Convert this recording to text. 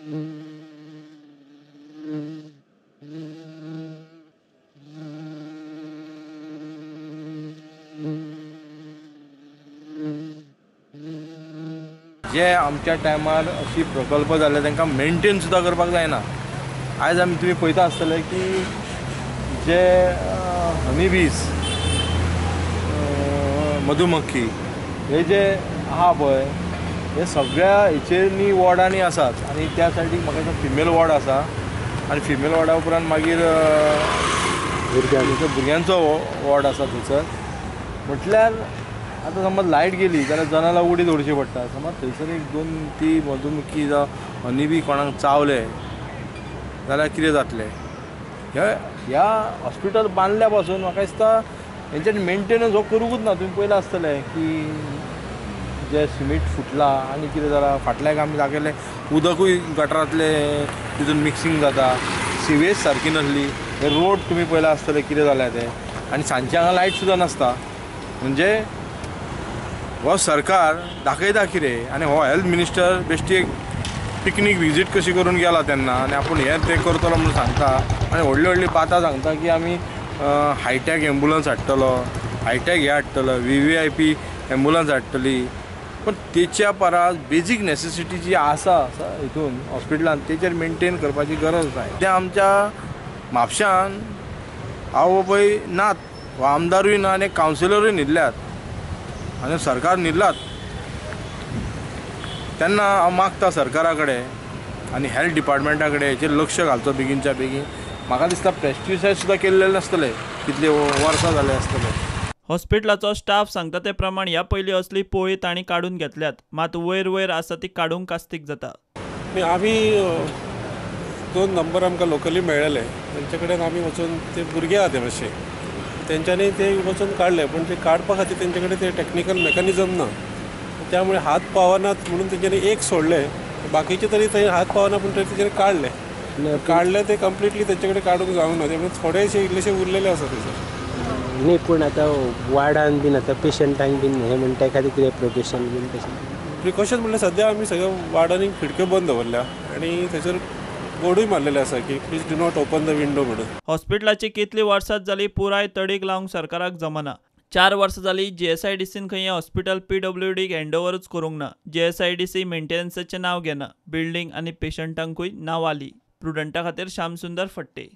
जे आमच्या टायमार अशी प्रकल्प जाल्ले तांकां मेंटेन सुद्दां करपाक जायना। आयज आमी तुमी पळयता आसतले की जे हनी बीज मधुमक्खी हे जे आहा पळय हे सगळ्या हेचेर वॉर्डांनी आसात आनी त्या सायडीक म्हाका दिसता फिमेल वॉर्ड आसा आनी फिमेल वॉर्डा उपरांत मागीर भुरग्यांचो वॉर्ड आसा थंयसर। म्हटल्यार आतां समज लायट गेली जाल्यार जनालां उडी दवरची पडटा। समज थंयसर एक दोन ती मधुमक्खी जावं हनी बी कोणाक चावले जाल्यार कितें जातलें? ह्या हॉस्पिटल बांदल्या पासून म्हाका दिसता हेंच्यानी मेंटेनन्स हो करूंकूच ना। तुमी पळयलां आसतलें की जे सिमीट फुटला आनी कितें जालां, फाटल्याक आमी दाखयलें उदकूय गटरांतले तितून मिक्सिंग जाता, सिवेज सारकी नासली, हे रोड तुमी पळयला आसतले कितें जाल्या ते, आनी सांजचे हांगा लायट सुद्दां नासता। म्हणजे हो सरकार दाखयता कितें? आनी हो हेल्थ मिनिस्टर बेश्टी एक पिकनीक विजीट कशी करून गेला तेन्ना आनी आपूण हें तें करतलो म्हणून सांगता आनी व्हडली व्हडली बातां सांगता की आमी हायटॅक एम्बुलन्स हाडटलो, हायटॅक हे हाडटलो, VVIP एम्बुलन्स हाडटली, पण तेच्या परस बेजीक नेसेसिटी जी आसा हितून हॉस्पिटलान तेचेर मेंटेन करपाची गरज जाय। ते आमच्या म्हापशान आवय बापूय नात, हो आमदारूय ना आनी कावन्सिलरूय न्हिदल्यात आनी सरकार न्हिदलात। तेन्ना हांव मागता सरकारा कडेन आनी हेल्थ डिपार्टमेंटा कडेन हेचेर लक्ष घालचो बेगीनच्या बेगीन। म्हाका दिसता पेस्टिसायड सुद्दां केल्ले नासतले, कितले वर्सां जाले आसतले। हॉस्पिटलाचो स्टाफ सांगता ते प्रमाण ह्या पयलीं असली पोळी तांणी काडून घेतल्यात, मात वयर आसा ती काडूंक कास्तीक जाता। आमी 2 नंबर आमकां लोकली मेळ्ळेले, तेंचे कडेन आमी वचून ते भुरगे आहा ते मातशे तेंच्यांनी ते वचून काडले, पण ते काडपा खातीर तेंचे कडेन ते टॅक्निकल मेकॅनिजम ना, त्यामुळे हात पावनात म्हणून तेंच्यांनी एक सोडले, बाकीचे तरी थंय हात पावना पूण तेंच्यांनी काडले ते कंप्लिटली तेंचे कडेन काडूंक जावंक ना, त्यामुळे थोडेशे इल्लेशे उरलेले आसा थंयसर। नाही, पण आता वार्डान बीन आता पेशंटांक बीन हे म्हणटा एखादी कितें प्रिकॉशन बीन तशें प्रिकॉशन म्हणल्यार सद्या आमी सगळ्या वार्डांनी खिडक्यो बंद दवरल्या आनी थंयसर बोर्डूय मारलेले आसा की please do not open the window म्हणून। हॉस्पिटलाची कितली वर्सां जाली पुराय तडीक लावंक सरकाराक जमना। 4 वर्सां जाली JSIDCन खंय हॉस्पिटल PWDक हँडओव्हरूच करूंक ना। JSIDC मेंटेनन्साचें नांव घेना, बिल्डींग आनी पेशंटांकूय नांव आली। प्रुडंटा खातीर श्याम सुंदर फडते।